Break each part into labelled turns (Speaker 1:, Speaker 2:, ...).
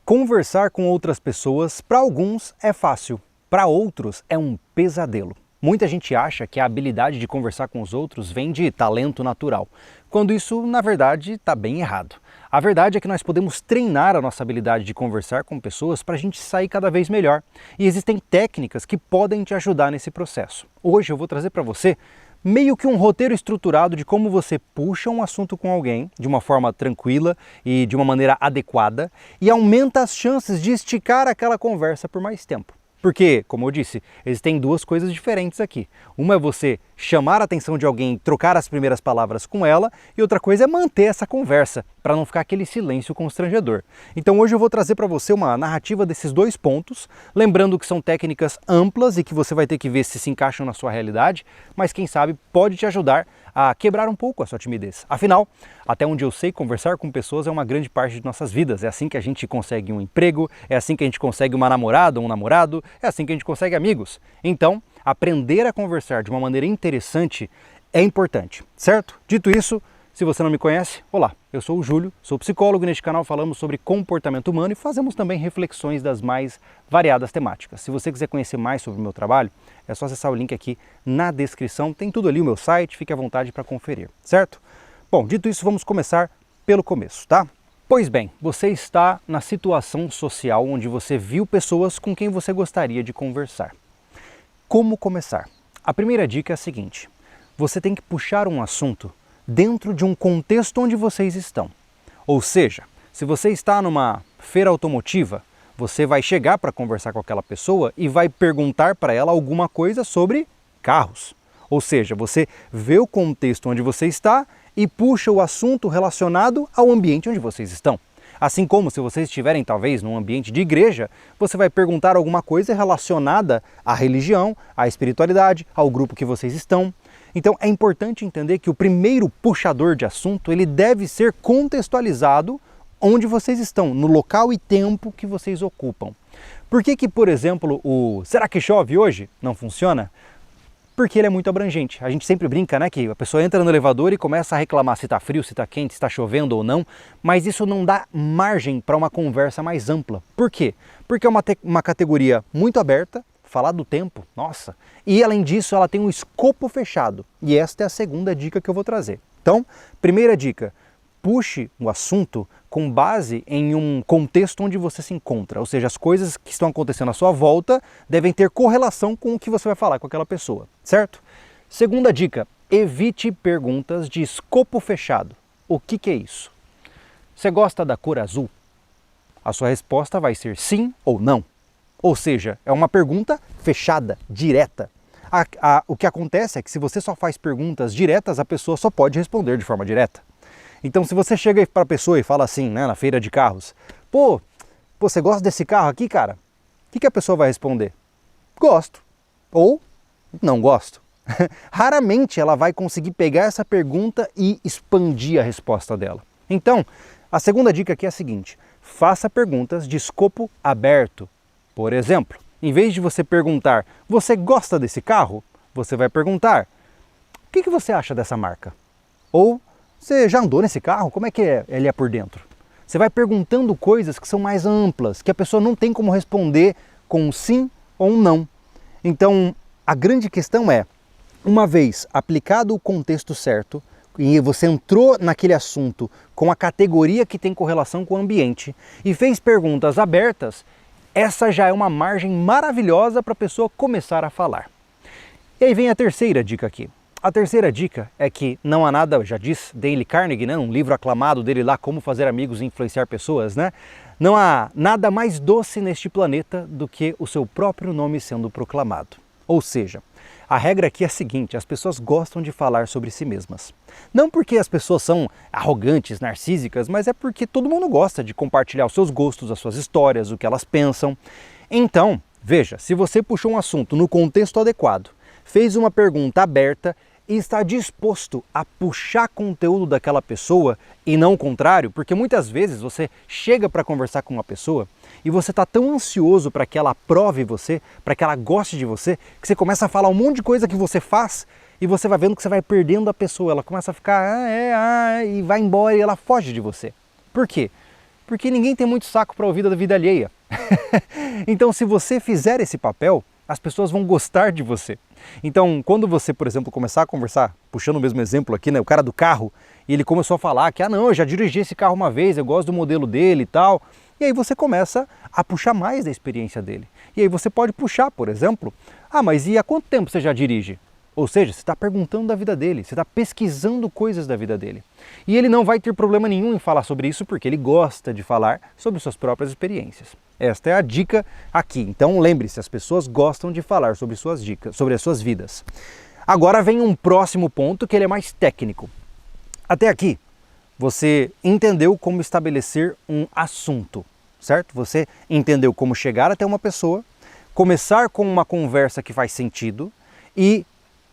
Speaker 1: Conversar com outras pessoas, para alguns, é fácil, para outros é um pesadelo. Muita gente acha que a habilidade de conversar com os outros vem de talento natural, quando isso, na verdade, está bem errado. A verdade é que nós podemos treinar a nossa habilidade de conversar com pessoas para a gente sair cada vez melhor. E existem técnicas que podem te ajudar nesse processo. Hoje eu vou trazer para você meio que um roteiro estruturado de como você puxa um assunto com alguém de uma forma tranquila e de uma maneira adequada e aumenta as chances de esticar aquela conversa por mais tempo. Porque, como eu disse, existem duas coisas diferentes aqui. Uma é você chamar a atenção de alguém, trocar as primeiras palavras com ela, e outra coisa é manter essa conversa, para não ficar aquele silêncio constrangedor. Então hoje eu vou trazer para você uma narrativa desses dois pontos, lembrando que são técnicas amplas e que você vai ter que ver se encaixam na sua realidade, mas quem sabe pode te ajudar a quebrar um pouco a sua timidez. Afinal, até onde eu sei, conversar com pessoas é uma grande parte de nossas vidas. É assim que a gente consegue um emprego, é assim que a gente consegue uma namorada ou um namorado, é assim que a gente consegue amigos. Então, aprender a conversar de uma maneira interessante é importante, certo? Dito isso, se você não me conhece, olá, eu sou o Júlio, sou psicólogo e neste canal falamos sobre comportamento humano e fazemos também reflexões das mais variadas temáticas. Se você quiser conhecer mais sobre o meu trabalho, é só acessar o link aqui na descrição, tem tudo ali, o meu site, fique à vontade para conferir, certo? Bom, dito isso, vamos começar pelo começo, tá? Pois bem, você está na situação social onde você viu pessoas com quem você gostaria de conversar. Como começar? A primeira dica é a seguinte: você tem que puxar um assunto dentro de um contexto onde vocês estão. Ou seja, se você está numa feira automotiva, você vai chegar para conversar com aquela pessoa e vai perguntar para ela alguma coisa sobre carros. Ou seja, você vê o contexto onde você está e puxa o assunto relacionado ao ambiente onde vocês estão. Assim como se vocês estiverem talvez num ambiente de igreja, você vai perguntar alguma coisa relacionada à religião, à espiritualidade, ao grupo que vocês estão. Então é importante entender que o primeiro puxador de assunto ele deve ser contextualizado onde vocês estão, no local e tempo que vocês ocupam. Por que, por exemplo, o "será que chove hoje" não funciona? Porque ele é muito abrangente. A gente sempre brinca, né, que a pessoa entra no elevador e começa a reclamar se está frio, se está quente, se está chovendo ou não, mas isso não dá margem para uma conversa mais ampla. Por quê? Porque é uma categoria muito aberta, falar do tempo, nossa, e além disso ela tem um escopo fechado. E esta é a segunda dica que eu vou trazer. Então, primeira dica, puxe o assunto com base em um contexto onde você se encontra, ou seja, as coisas que estão acontecendo à sua volta devem ter correlação com o que você vai falar com aquela pessoa, certo? Segunda dica, evite perguntas de escopo fechado. O que é isso? Você gosta da cor azul? A sua resposta vai ser sim ou não. Ou seja, é uma pergunta fechada, direta. O que acontece é que se você só faz perguntas diretas, a pessoa só pode responder de forma direta. Então se você chega para a pessoa e fala assim, né, na feira de carros, pô, você gosta desse carro aqui, cara? O que a pessoa vai responder? Gosto. Ou não gosto. Raramente ela vai conseguir pegar essa pergunta e expandir a resposta dela. Então, a segunda dica aqui é a seguinte: faça perguntas de escopo aberto. Por exemplo, em vez de você perguntar, você gosta desse carro? Você vai perguntar, o que você acha dessa marca? Ou, você já andou nesse carro? Como é que ele é por dentro? Você vai perguntando coisas que são mais amplas, que a pessoa não tem como responder com um sim ou um não. Então, a grande questão é, uma vez aplicado o contexto certo, e você entrou naquele assunto com a categoria que tem correlação com o ambiente, e fez perguntas abertas, essa já é uma margem maravilhosa para a pessoa começar a falar. E aí vem a terceira dica aqui. A terceira dica é que não há nada, já diz Dale Carnegie, né, um livro aclamado dele lá, Como Fazer Amigos e Influenciar Pessoas, né? Não há nada mais doce neste planeta do que o seu próprio nome sendo proclamado. Ou seja, a regra aqui é a seguinte: as pessoas gostam de falar sobre si mesmas. Não porque as pessoas são arrogantes, narcísicas, mas é porque todo mundo gosta de compartilhar os seus gostos, as suas histórias, o que elas pensam. Então, veja, se você puxou um assunto no contexto adequado, fez uma pergunta aberta e está disposto a puxar conteúdo daquela pessoa e não o contrário, porque muitas vezes você chega para conversar com uma pessoa e você está tão ansioso para que ela aprove você, para que ela goste de você, que você começa a falar um monte de coisa que você faz e você vai vendo que você vai perdendo a pessoa, ela começa a ficar e vai embora e ela foge de você. Por quê? Porque ninguém tem muito saco para ouvir da vida alheia. Então, se você fizer esse papel, as pessoas vão gostar de você. Então, quando você, por exemplo, começar a conversar, puxando o mesmo exemplo aqui, né, o cara do carro, e ele começou a falar que, não, eu já dirigi esse carro uma vez, eu gosto do modelo dele e tal. E aí você começa a puxar mais da experiência dele. E aí você pode puxar, por exemplo, mas e há quanto tempo você já dirige? Ou seja, você está perguntando da vida dele, você está pesquisando coisas da vida dele. E ele não vai ter problema nenhum em falar sobre isso, porque ele gosta de falar sobre suas próprias experiências. Esta é a dica aqui. Então lembre-se, as pessoas gostam de falar sobre suas dicas, sobre as suas vidas. Agora vem um próximo ponto que ele é mais técnico. Até aqui, você entendeu como estabelecer um assunto, certo? Você entendeu como chegar até uma pessoa, começar com uma conversa que faz sentido e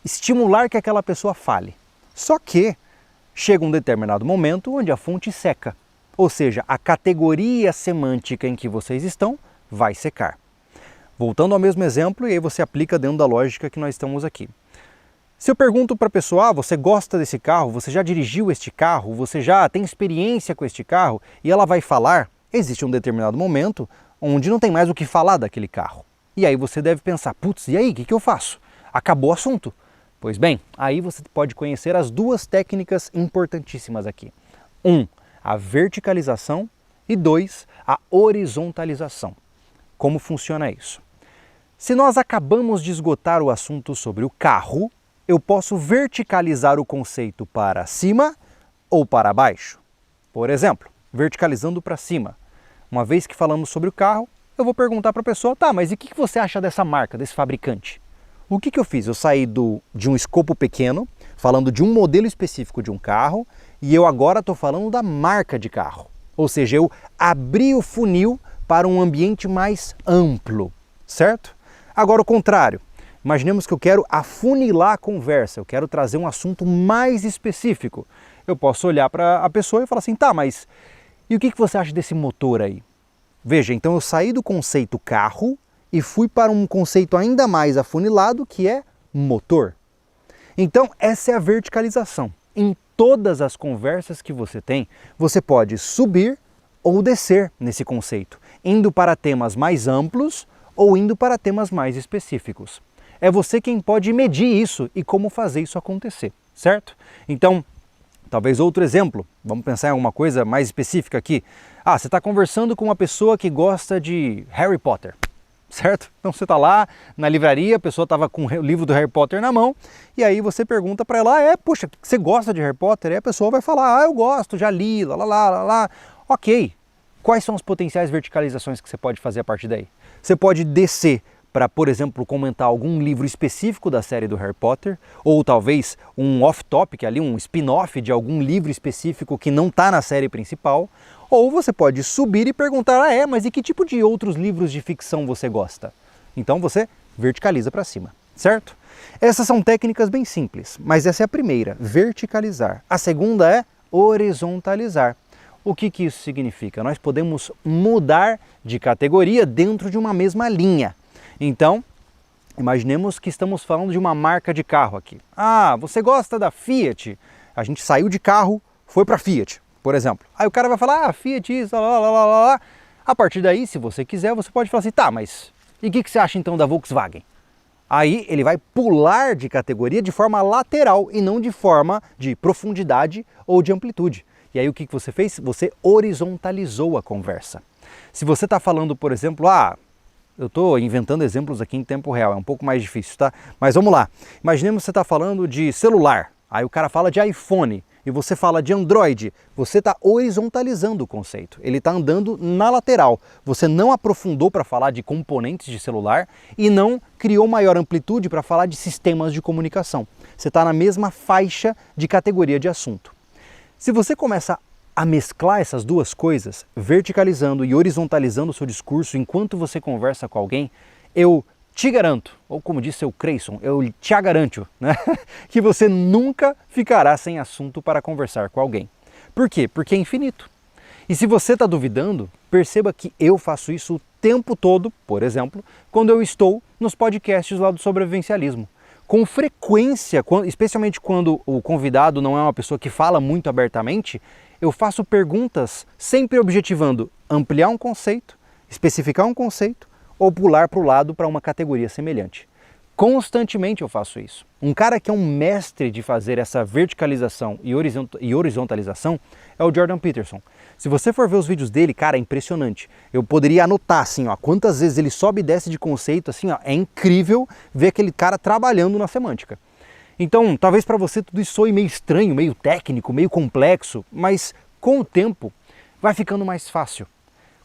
Speaker 1: estimular que aquela pessoa fale. Só que chega um determinado momento onde a fonte seca, ou seja, a categoria semântica em que vocês estão vai secar. Voltando ao mesmo exemplo, e aí você aplica dentro da lógica que nós estamos aqui. Se eu pergunto para a pessoa, você gosta desse carro, você já dirigiu este carro, você já tem experiência com este carro, e ela vai falar, existe um determinado momento onde não tem mais o que falar daquele carro. E aí você deve pensar, putz, e aí, o que eu faço? Acabou o assunto. Pois bem, aí você pode conhecer as duas técnicas importantíssimas aqui. 1, a verticalização e 2, a horizontalização. Como funciona isso? Se nós acabamos de esgotar o assunto sobre o carro, eu posso verticalizar o conceito para cima ou para baixo. Por exemplo, verticalizando para cima. Uma vez que falamos sobre o carro, eu vou perguntar para a pessoa, mas e o que você acha dessa marca, desse fabricante? O que eu fiz? Eu saí de um escopo pequeno, falando de um modelo específico de um carro, e eu agora estou falando da marca de carro. Ou seja, eu abri o funil para um ambiente mais amplo, certo? Agora o contrário. Imaginemos que eu quero afunilar a conversa, eu quero trazer um assunto mais específico. Eu posso olhar para a pessoa e falar assim, mas e o que você acha desse motor aí? Veja, então eu saí do conceito carro e fui para um conceito ainda mais afunilado, que é motor. Então, essa é a verticalização. Em todas as conversas que você tem, você pode subir ou descer nesse conceito, indo para temas mais amplos ou indo para temas mais específicos. É você quem pode medir isso e como fazer isso acontecer, certo? Então, talvez outro exemplo, vamos pensar em alguma coisa mais específica aqui. Você está conversando com uma pessoa que gosta de Harry Potter. Certo? Então você está lá na livraria, a pessoa estava com o livro do Harry Potter na mão, e aí você pergunta para ela, puxa, você gosta de Harry Potter? E a pessoa vai falar, eu gosto, já li, lá. Ok, quais são as potenciais verticalizações que você pode fazer a partir daí? Você pode descer para, por exemplo, comentar algum livro específico da série do Harry Potter, ou talvez um off-topic ali, um spin-off de algum livro específico que não está na série principal, ou você pode subir e perguntar, mas e que tipo de outros livros de ficção você gosta? Então você verticaliza para cima, certo? Essas são técnicas bem simples, mas essa é a primeira, verticalizar. A segunda é horizontalizar. O que isso significa? Nós podemos mudar de categoria dentro de uma mesma linha. Então, imaginemos que estamos falando de uma marca de carro aqui. Você gosta da Fiat? A gente saiu de carro, foi para Fiat, por exemplo. Aí o cara vai falar, Fiat, isso, lá. A partir daí, se você quiser, você pode falar assim, mas e o que você acha então da Volkswagen? Aí ele vai pular de categoria de forma lateral e não de forma de profundidade ou de amplitude. E aí o que você fez? Você horizontalizou a conversa. Se você está falando, por exemplo, eu estou inventando exemplos aqui em tempo real, é um pouco mais difícil, tá? Mas vamos lá. Imaginemos que você está falando de celular, aí o cara fala de iPhone e você fala de Android. Você está horizontalizando o conceito, ele está andando na lateral. Você não aprofundou para falar de componentes de celular e não criou maior amplitude para falar de sistemas de comunicação. Você está na mesma faixa de categoria de assunto. Se você começa a mesclar essas duas coisas, verticalizando e horizontalizando o seu discurso enquanto você conversa com alguém, eu te garanto, ou como disse o Creyson, eu te garanto, né, que você nunca ficará sem assunto para conversar com alguém. Por quê? Porque é infinito. E se você está duvidando, perceba que eu faço isso o tempo todo, por exemplo, quando eu estou nos podcasts lá do sobrevivencialismo. com frequência, especialmente quando o convidado não é uma pessoa que fala muito abertamente, eu faço perguntas sempre objetivando ampliar um conceito, especificar um conceito ou pular para o lado para uma categoria semelhante. Constantemente eu faço isso. Um cara que é um mestre de fazer essa verticalização e horizontalização é o Jordan Peterson. Se você for ver os vídeos dele, cara, é impressionante. Eu poderia anotar assim, ó, quantas vezes ele sobe e desce de conceito, assim, ó, é incrível ver aquele cara trabalhando na semântica. Então, talvez para você tudo isso soe meio estranho, meio técnico, meio complexo, mas com o tempo vai ficando mais fácil.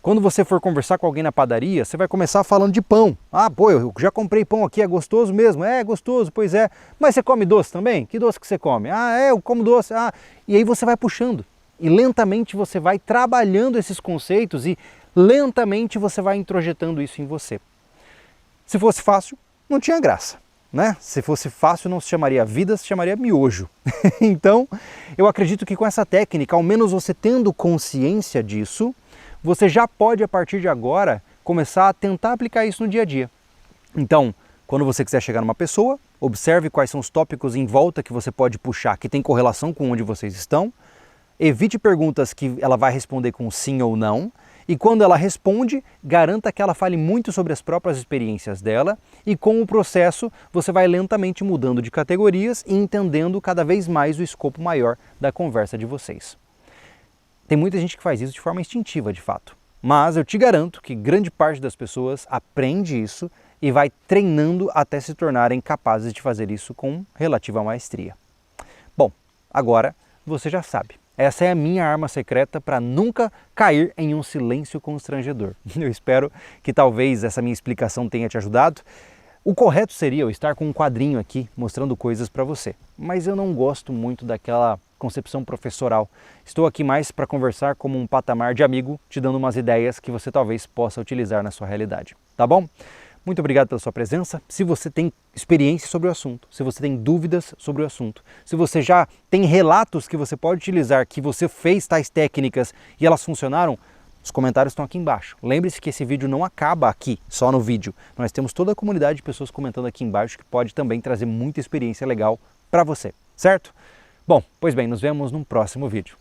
Speaker 1: Quando você for conversar com alguém na padaria, você vai começar falando de pão. Ah, pô, eu já comprei pão aqui, é gostoso mesmo? É gostoso, pois é. Mas você come doce também? Que doce que você come? Ah, eu como doce. Ah, e aí você vai puxando. E lentamente você vai trabalhando esses conceitos e lentamente você vai introjetando isso em você. Se fosse fácil, não tinha graça, né? Se fosse fácil, não se chamaria vida, se chamaria miojo. Então, eu acredito que com essa técnica, ao menos você tendo consciência disso, você já pode, a partir de agora, começar a tentar aplicar isso no dia a dia. Então, quando você quiser chegar numa pessoa, observe quais são os tópicos em volta que você pode puxar, que tem correlação com onde vocês estão. Evite perguntas que ela vai responder com sim ou não. E quando ela responde, garanta que ela fale muito sobre as próprias experiências dela. E com o processo, você vai lentamente mudando de categorias e entendendo cada vez mais o escopo maior da conversa de vocês. Tem muita gente que faz isso de forma instintiva, de fato. Mas eu te garanto que grande parte das pessoas aprende isso e vai treinando até se tornarem capazes de fazer isso com relativa maestria. Bom, agora você já sabe. Essa é a minha arma secreta para nunca cair em um silêncio constrangedor. Eu espero que talvez essa minha explicação tenha te ajudado. O correto seria eu estar com um quadrinho aqui mostrando coisas para você, mas eu não gosto muito daquela concepção professoral. Estou aqui mais para conversar como um patamar de amigo, te dando umas ideias que você talvez possa utilizar na sua realidade, tá bom? Muito obrigado pela sua presença. Se você tem experiência sobre o assunto, se você tem dúvidas sobre o assunto, se você já tem relatos que você pode utilizar, que você fez tais técnicas e elas funcionaram, os comentários estão aqui embaixo. Lembre-se que esse vídeo não acaba aqui, só no vídeo. Nós temos toda a comunidade de pessoas comentando aqui embaixo que pode também trazer muita experiência legal para você, certo? Bom, pois bem, nos vemos num próximo vídeo.